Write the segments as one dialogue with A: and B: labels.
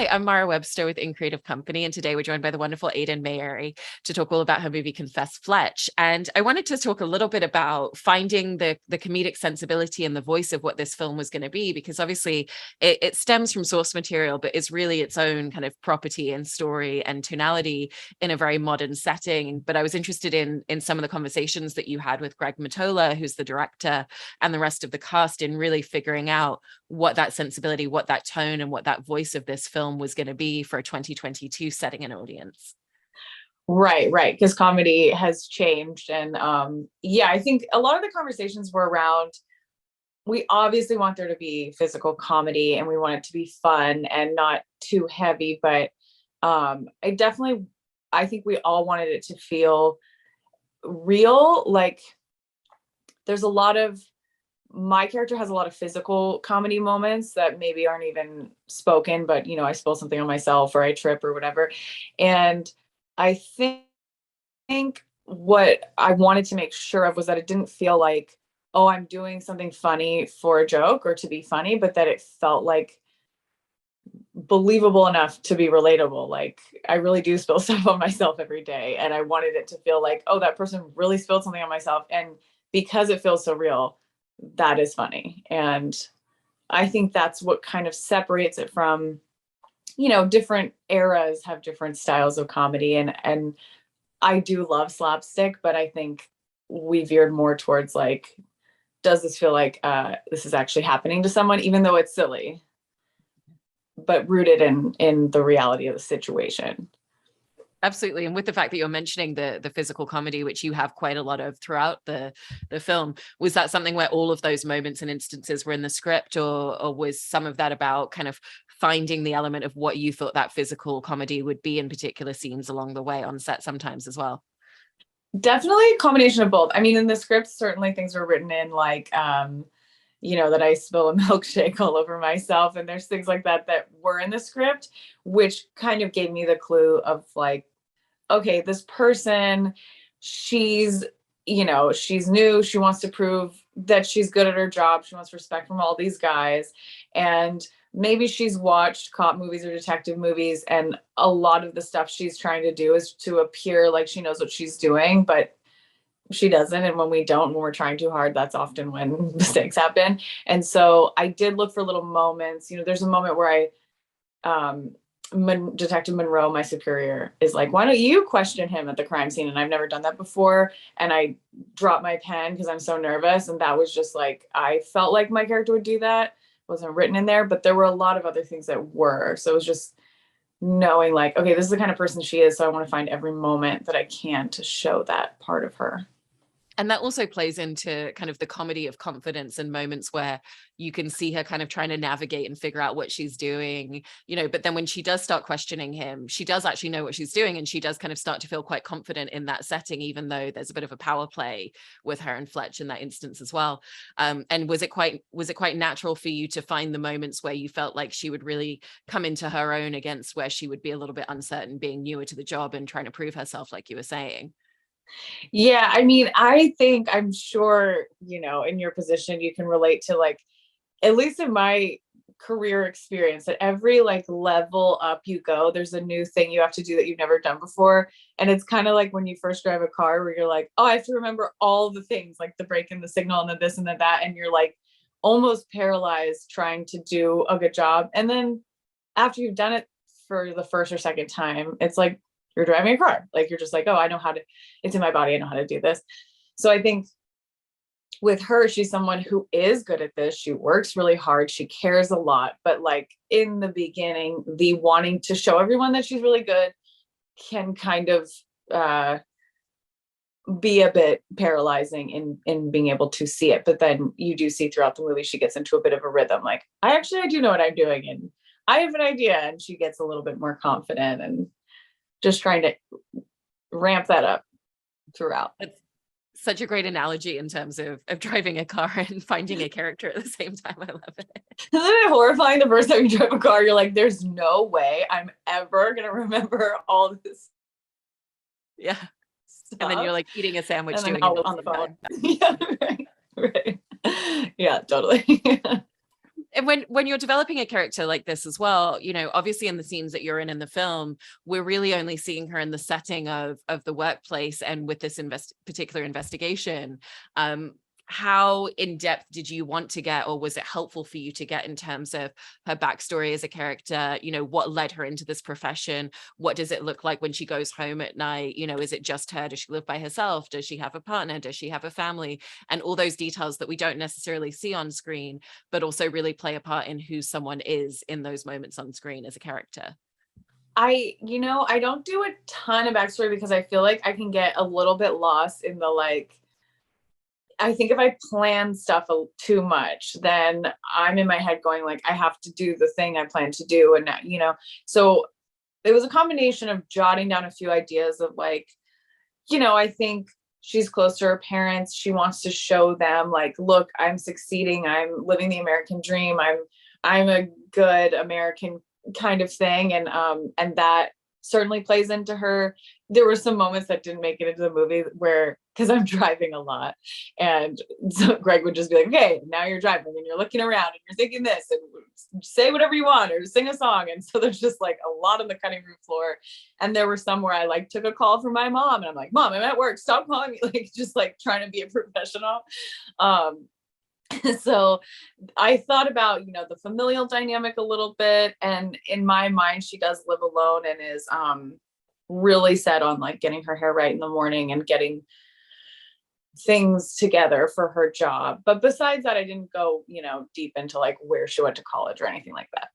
A: Hi, I'm Mara Webster with In Creative Company, and today we're joined by the wonderful Ayden Mayeri to talk all about her movie Confess Fletch. And I wanted to talk a little bit about finding the comedic sensibility and the voice of what this film was going to be, because obviously it stems from source material, but it's really its own kind of property and story and tonality in a very modern setting. But I was interested in some of the conversations that you had with Greg Mottola, who's the director, and the rest of the cast in really figuring out what that sensibility, what that tone, and what that voice of this film was going to be for a 2022 setting and audience.
B: Right. Because comedy has changed. And yeah, I think a lot of the conversations were around, we obviously want there to be physical comedy and we want it to be fun and not too heavy. But I think we all wanted it to feel real. Like there's a lot of, my character has a lot of physical comedy moments that maybe aren't even spoken, but I spill something on myself or I trip or whatever. And I think what I wanted to make sure of was that it didn't feel like, oh, I'm doing something funny for a joke or to be funny, but that it felt like believable enough to be relatable. Like I really do spill stuff on myself every day. And I wanted it to feel like, oh, that person really spilled something on myself. And because it feels so real, that is funny. And I think that's what kind of separates it from, different eras have different styles of comedy. And I do love slapstick, but I think we veered more towards like, does this feel like this is actually happening to someone, even though it's silly, but rooted in the reality of the situation.
A: Absolutely. And with the fact that you're mentioning the physical comedy, which you have quite a lot of throughout the film, was that something where all of those moments and instances were in the script, or was some of that about kind of finding the element of what you thought that physical comedy would be in particular scenes along the way on set sometimes as well?
B: Definitely a combination of both. I mean, in the script, certainly things were written in like, that I spill a milkshake all over myself. And there's things like that were in the script, which kind of gave me the clue of like, okay, this person, she's new. She wants to prove that she's good at her job. She wants respect from all these guys. And maybe she's watched cop movies or detective movies. And a lot of the stuff she's trying to do is to appear like she knows what she's doing, but she doesn't. And when we're trying too hard, that's often when mistakes happen. And so I did look for little moments. There's a moment where Detective Monroe, my superior, is like, why don't you question him at the crime scene? And I've never done that before. And I dropped my pen because I'm so nervous. And that was just like, I felt like my character would do that. It wasn't written in there, but there were a lot of other things that were. So it was just knowing like, okay, this is the kind of person she is. So I want to find every moment that I can to show that part of her.
A: And that also plays into kind of the comedy of confidence and moments where you can see her kind of trying to navigate and figure out what she's doing, but then when she does start questioning him, she does actually know what she's doing. And she does kind of start to feel quite confident in that setting, even though there's a bit of a power play with her and Fletch in that instance as well. And was it quite natural for you to find the moments where you felt like she would really come into her own against where she would be a little bit uncertain, being newer to the job and trying to prove herself, like you were saying?
B: Yeah, I mean, I'm sure, in your position, you can relate to like, at least in my career experience, at every like level up you go, there's a new thing you have to do that you've never done before. And it's kind of like when you first drive a car where you're like, oh, I have to remember all the things, like the brake and the signal and the this and the that. And you're like almost paralyzed trying to do a good job. And then after you've done it for the first or second time, it's like you're driving a car. Like you're just like, oh, I know how to, it's in my body. I know how to do this. So I think with her, she's someone who is good at this. She works really hard. She cares a lot. But like in the beginning, the wanting to show everyone that she's really good can kind of be a bit paralyzing in being able to see it. But then you do see throughout the movie, she gets into a bit of a rhythm. Like, I do know what I'm doing. And I have an idea. And she gets a little bit more confident and just trying to ramp that up throughout.
A: It's such a great analogy in terms of driving a car and finding a character at the same time. I love it.
B: Isn't it horrifying the first time you drive a car? You're like, there's no way I'm ever going to remember all this.
A: Yeah. Stuff. And then you're like eating a sandwich
B: and
A: doing it
B: on the phone. Yeah, right. Yeah, totally.
A: And when you're developing a character like this as well, you know, obviously in the scenes that you're in the film, we're really only seeing her in the setting of the workplace and with this particular investigation. How in depth did you want to get, or was it helpful for you to get in terms of her backstory as a character? You know, what led her into this profession? What does it look like when she goes home at night? You know, is it just her? Does she live by herself? Does she have a partner? Does she have a family? And all those details that we don't necessarily see on screen, but also really play a part in who someone is in those moments on screen as a character.
B: I don't do a ton of backstory because I feel like I can get a little bit lost in the like, I think if I plan stuff too much, then I'm in my head going like, I have to do the thing I plan to do. And, so it was a combination of jotting down a few ideas of like, I think she's close to her parents. She wants to show them like, look, I'm succeeding. I'm living the American dream. I'm a good American kind of thing. And that certainly plays into her. There were some moments that didn't make it into the movie where, because I'm driving a lot, and so Greg would just be like, okay, now you're driving and you're looking around and you're thinking this and say whatever you want or sing a song. And so there's just like a lot on the cutting room floor. And there were some where I like took a call from my mom and I'm like, Mom, I'm at work, stop calling me, like just like trying to be a professional. So I thought about, the familial dynamic a little bit. And in my mind, she does live alone and is really set on like getting her hair right in the morning and getting things together for her job. But besides that, I didn't go, deep into like where she went to college or anything like that.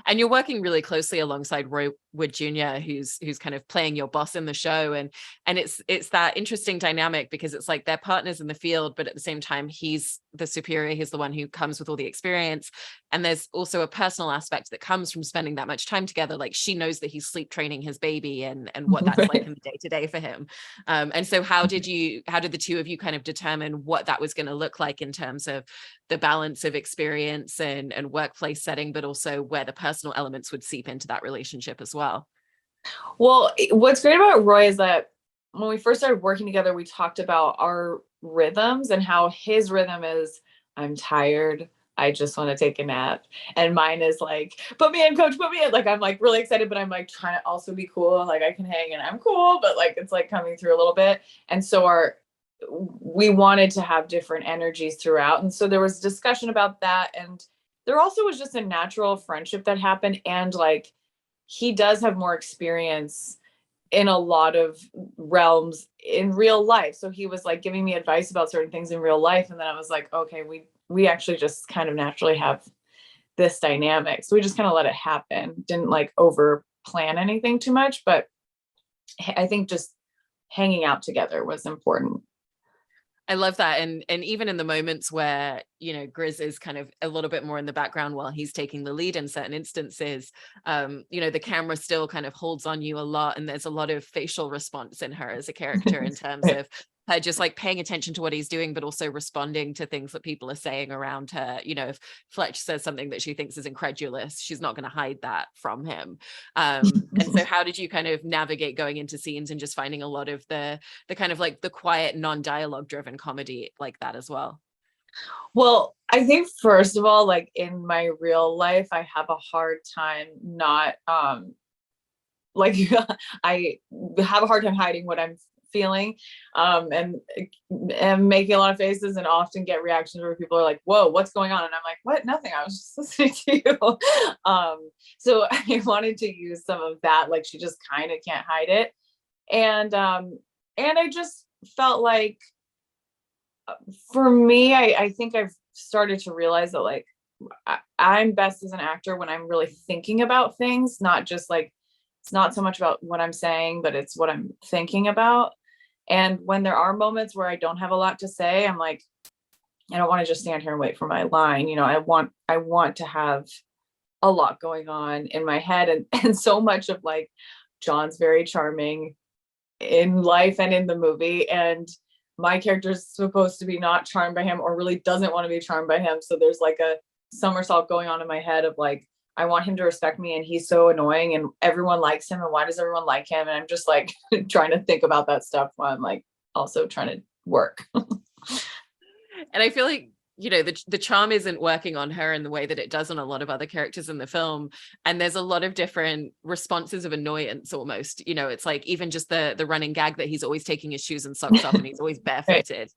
A: And you're working really closely alongside Roy Wood Jr., who's kind of playing your boss in the show. And it's that interesting dynamic because it's like they're partners in the field, but at the same time, he's the superior. He's the one who comes with all the experience. And there's also a personal aspect that comes from spending that much time together. Like she knows that he's sleep training his baby and what that's like in the day to day for him. And so how did the two of you kind of determine what that was going to look like in terms of the balance of experience and workplace setting, but also where the personal elements would seep into that relationship as well?
B: Well, what's great about Roy is that when we first started working together, we talked about our rhythms and how his rhythm is, I'm tired, I just want to take a nap. And mine is like, put me in, coach, put me in. Like, I'm like really excited, but I'm like trying to also be cool. Like I can hang and I'm cool, but like, it's like coming through a little bit. And so we wanted to have different energies throughout. And so there was discussion about that. And there also was just a natural friendship that happened. And like, he does have more experience in a lot of realms in real life. So he was like giving me advice about certain things in real life. And then I was like, okay, we actually just kind of naturally have this dynamic. So we just kind of let it happen. Didn't like over plan anything too much, but I think just hanging out together was important.
A: I love that. And even in the moments where, Grizz is kind of a little bit more in the background while he's taking the lead in certain instances, the camera still kind of holds on you a lot. And there's a lot of facial response in her as a character in terms of her just like paying attention to what he's doing, but also responding to things that people are saying around her. If Fletch says something that she thinks is incredulous, she's not going to hide that from him. And so how did you kind of navigate going into scenes and just finding a lot of the kind of like the quiet, non-dialogue driven comedy like that as well?
B: Well, I think first of all, like in my real life, I have a hard time not like I have a hard time hiding what I'm feeling and making a lot of faces and often get reactions where people are like, whoa, what's going on? And I'm like, what? Nothing. I was just listening to you. So I wanted to use some of that. Like she just kind of can't hide it. And I just felt like for me, I think I've started to realize that like I'm best as an actor when I'm really thinking about things, not just like, it's not so much about what I'm saying, but it's what I'm thinking about. And when there are moments where I don't have a lot to say, I'm like, I don't want to just stand here and wait for my line. I want to have a lot going on in my head. And so much of like, John's very charming in life and in the movie. And my character is supposed to be not charmed by him or really doesn't want to be charmed by him. So there's like a somersault going on in my head of like, I want him to respect me and he's so annoying and everyone likes him. And why does everyone like him? And I'm just like trying to think about that stuff while I'm like also trying to work.
A: And I feel like, the charm isn't working on her in the way that it does on a lot of other characters in the film. And there's a lot of different responses of annoyance almost. It's like even just the running gag that he's always taking his shoes and socks off and he's always barefooted.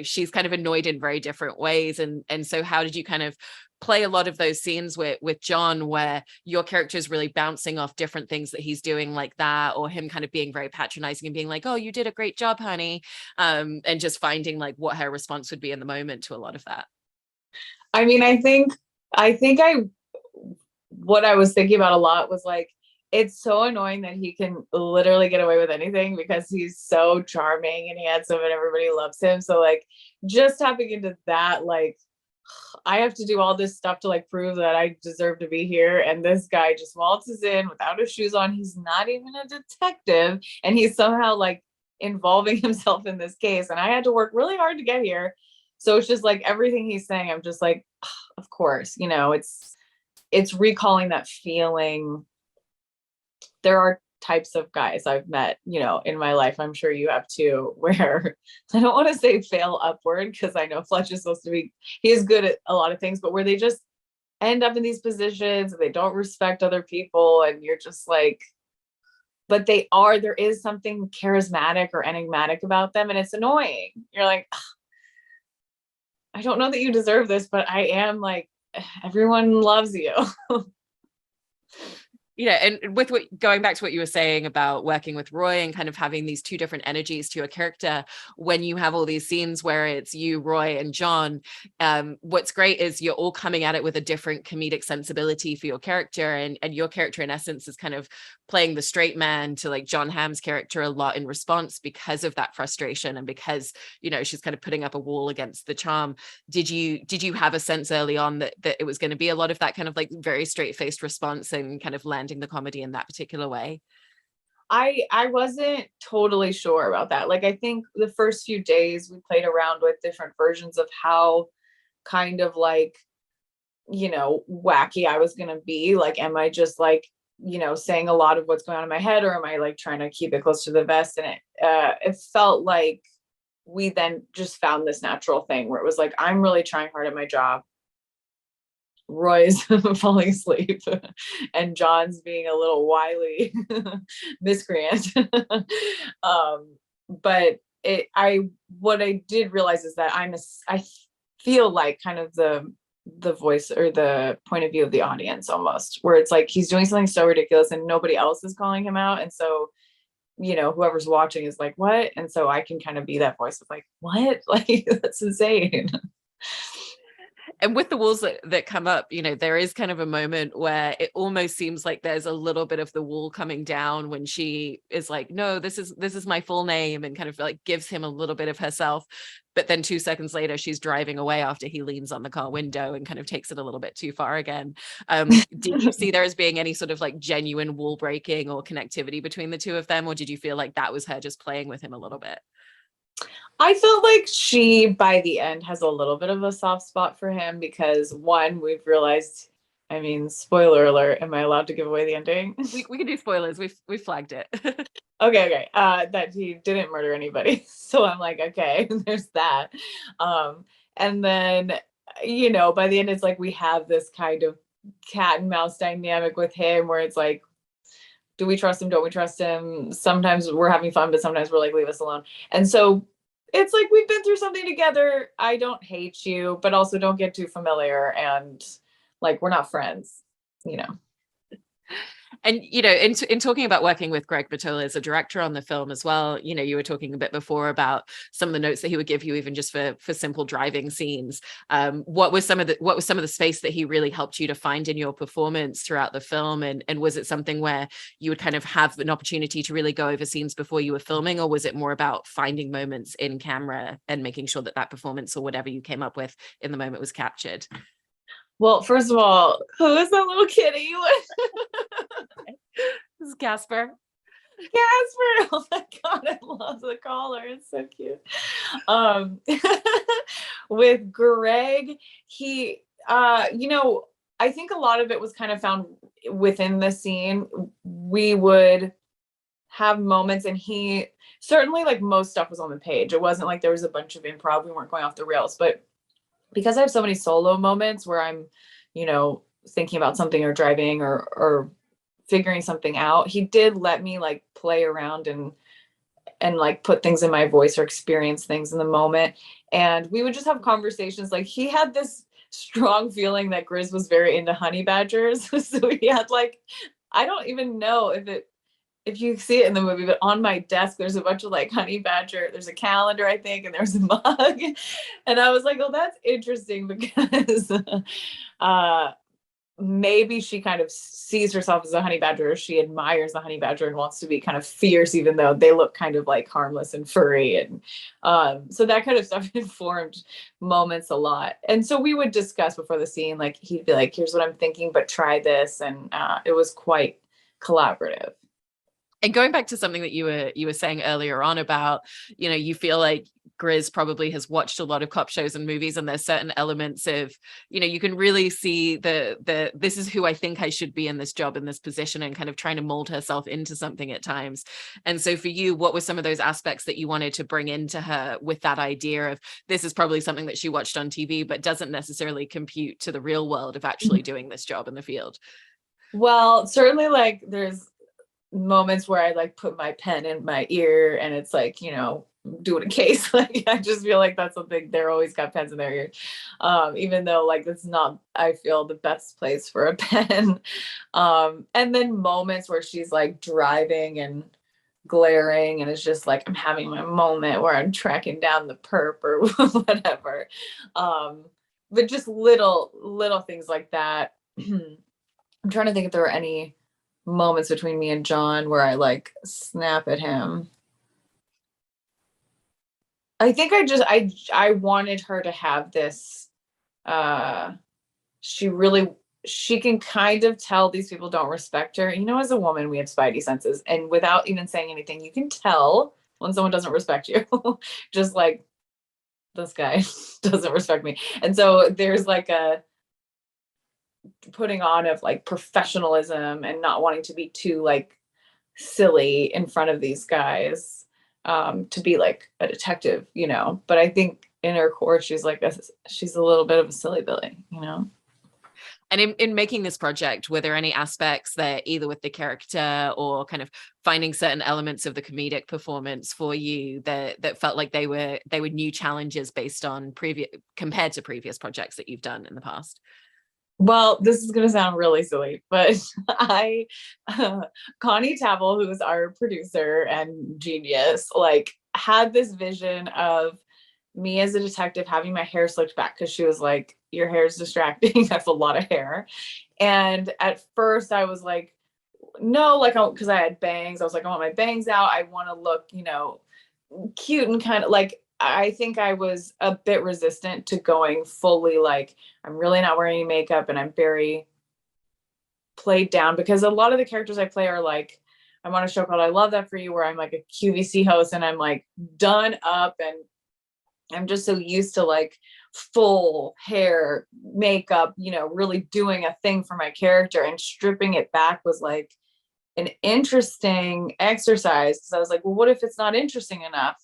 A: She's kind of annoyed in very different ways. And so how did you kind of play a lot of those scenes with John, where your character is really bouncing off different things that he's doing like that, or him kind of being very patronizing and being like, oh, you did a great job, honey. And just finding like what her response would be in the moment to a lot of that.
B: I mean, what I was thinking about a lot was like, it's so annoying that he can literally get away with anything because he's so charming and handsome and everybody loves him. So like just tapping into that, like I have to do all this stuff to like prove that I deserve to be here. And this guy just waltzes in without his shoes on. He's not even a detective. And he's somehow like involving himself in this case. And I had to work really hard to get here. So it's just like everything he's saying, I'm just like, of course, it's recalling that feeling. There are types of guys I've met, in my life, I'm sure you have too, where I don't want to say fail upward because I know Fletch is supposed to be, he is good at a lot of things, but where they just end up in these positions and they don't respect other people. And you're just like, but there is something charismatic or enigmatic about them. And it's annoying. You're like, I don't know that you deserve this, but I am like, everyone loves you.
A: And with going back to what you were saying about working with Roy and kind of having these two different energies to your character, when you have all these scenes where it's you, Roy, and John, what's great is you're all coming at it with a different comedic sensibility for your character, and your character in essence is kind of playing the straight man to like John Hamm's character a lot in response because of that frustration and because she's kind of putting up a wall against the charm. Did you have a sense early on that it was going to be a lot of that kind of like very straight-faced response and kind of landing the comedy in that particular way?
B: I wasn't totally sure about that. Like, I think the first few days we played around with different versions of how kind of like, wacky I was going to be. Like, am I just like, saying a lot of what's going on in my head, or am I like trying to keep it close to the vest? And it felt like we then just found this natural thing where it was like, I'm really trying hard at my job. Roy's falling asleep and John's being a little wily miscreant. But what I did realize is that I feel like kind of the voice or the point of view of the audience almost, where it's like he's doing something so ridiculous and nobody else is calling him out. And so, whoever's watching is like, what? And so I can kind of be that voice of like, what? Like, that's insane.
A: And with the walls that come up, there is kind of a moment where it almost seems like there's a little bit of the wall coming down when she is like, no, this is my full name, and kind of like gives him a little bit of herself. But then 2 seconds later, she's driving away after he leans on the car window and kind of takes it a little bit too far again. Did you see there as being any sort of like genuine wall breaking or connectivity between the two of them? Or did you feel like that was her just playing with him a little bit?
B: I felt like she, by the end, has a little bit of a soft spot for him because, one, we've realized, I mean, spoiler alert, am I allowed to give away the ending?
A: We can do spoilers. We've flagged it.
B: Okay. That he didn't murder anybody. So I'm like, okay, there's that. And then, by the end, it's like we have this kind of cat and mouse dynamic with him where it's like, do we trust him? Don't we trust him? Sometimes we're having fun, but sometimes we're like, leave us alone. And so it's like, we've been through something together. I don't hate you, but also don't get too familiar. And like, we're not friends,
A: And, in talking about working with Greg Mottola as a director on the film as well, you were talking a bit before about some of the notes that he would give you, even just for simple driving scenes. What was some of the space that he really helped you to find in your performance throughout the film? And was it something where you would kind of have an opportunity to really go over scenes before you were filming, or was it more about finding moments in camera and making sure that performance or whatever you came up with in the moment was captured?
B: Well, first of all, who is that little kitty?
A: This is Casper.
B: Casper! Oh my God, I love the collar. It's so cute. With Greg, he, I think a lot of it was kind of found within the scene. We would have moments, and he certainly, like, most stuff was on the page. It wasn't like there was a bunch of improv. We weren't going off the rails, but because I have so many solo moments where I'm, you know, thinking about something or driving or figuring something out, he did let me like play around and like put things in my voice or experience things in the moment. And we would just have conversations. Like he had this strong feeling that Grizz was very into honey badgers. So he had like, I don't even know if you see it in the movie, but on my desk there's a bunch of like honey badger, there's a calendar, I think, and there's a mug. And I was like, oh, that's interesting because maybe she kind of sees herself as a honey badger, or she admires the honey badger and wants to be kind of fierce, even though they look kind of like harmless and furry. And so that kind of stuff informed moments a lot. And so we would discuss before the scene, like he'd be like, here's what I'm thinking, but try this. And it was quite collaborative.
A: And going back to something that you were saying earlier on about, you feel like Grizz probably has watched a lot of cop shows and movies, and there's certain elements of, you can really see the this is who I think I should be in this job, in this position, and kind of trying to mold herself into something at times. And so for you, what were some of those aspects that you wanted to bring into her with that idea of this is probably something that she watched on TV, but doesn't necessarily compute to the real world of actually doing this job in the field?
B: Well, certainly like there's moments where I like put my pen in my ear and it's like, doing a case. Like I just feel like that's something, they're always got pens in their ear. Even though like it's not, I feel, the best place for a pen. And then moments where she's like driving and glaring and it's just like I'm having my moment where I'm tracking down the perp or whatever. But just little things like that. I'm trying to think if there were any moments between me and John where I like snap at him. I think I wanted her to have this she can kind of tell these people don't respect her. As a woman, we have spidey senses, and without even saying anything, you can tell when someone doesn't respect you. Just like this guy doesn't respect me. And so there's like a putting on of like professionalism and not wanting to be too like silly in front of these guys, to be like a detective, but I think in her core she's a little bit of a silly Billy.
A: And in making this project, were there any aspects that either with the character or kind of finding certain elements of the comedic performance for you that felt like they were new challenges based on compared to previous projects that you've done in the past?
B: Well, this is going to sound really silly, but Connie Tavel, who is our producer and genius, like had this vision of me as a detective having my hair slicked back because she was like, your hair is distracting. I have a lot of hair. And at first I was like, no, like, because I had bangs. I was like, I want my bangs out. I want to look, cute and kind of like, I think I was a bit resistant to going fully like, I'm really not wearing any makeup and I'm very played down, because a lot of the characters I play are like, I'm on a show called I Love That For You, where I'm like a QVC host and I'm like done up and I'm just so used to like full hair, makeup, really doing a thing for my character, and stripping it back was like an interesting exercise, because I was like, well, what if it's not interesting enough?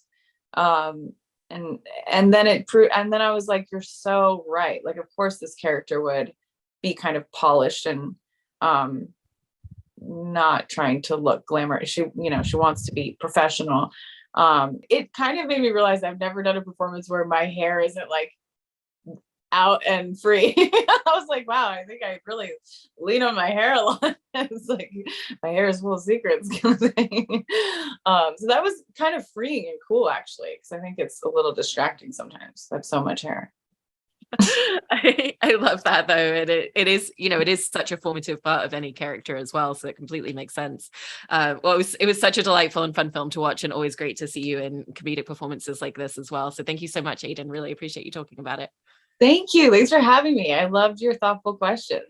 B: And then it proved, and then I was like, you're so right. Like, of course this character would be kind of polished and not trying to look glamorous. She wants to be professional. It kind of made me realize I've never done a performance where my hair isn't like out and free. I was like, wow, I think I really lean on my hair a lot. It's like my hair is full of secrets kind of thing. So that was kind of freeing and cool, actually, because I think it's a little distracting sometimes. I have so much hair.
A: I love that, though. And it is, it is such a formative part of any character as well. So it completely makes sense. Well, it was such a delightful and fun film to watch, and always great to see you in comedic performances like this as well. So thank you so much, Ayden. Really appreciate you talking about it.
B: Thank you. Thanks for having me. I loved your thoughtful questions.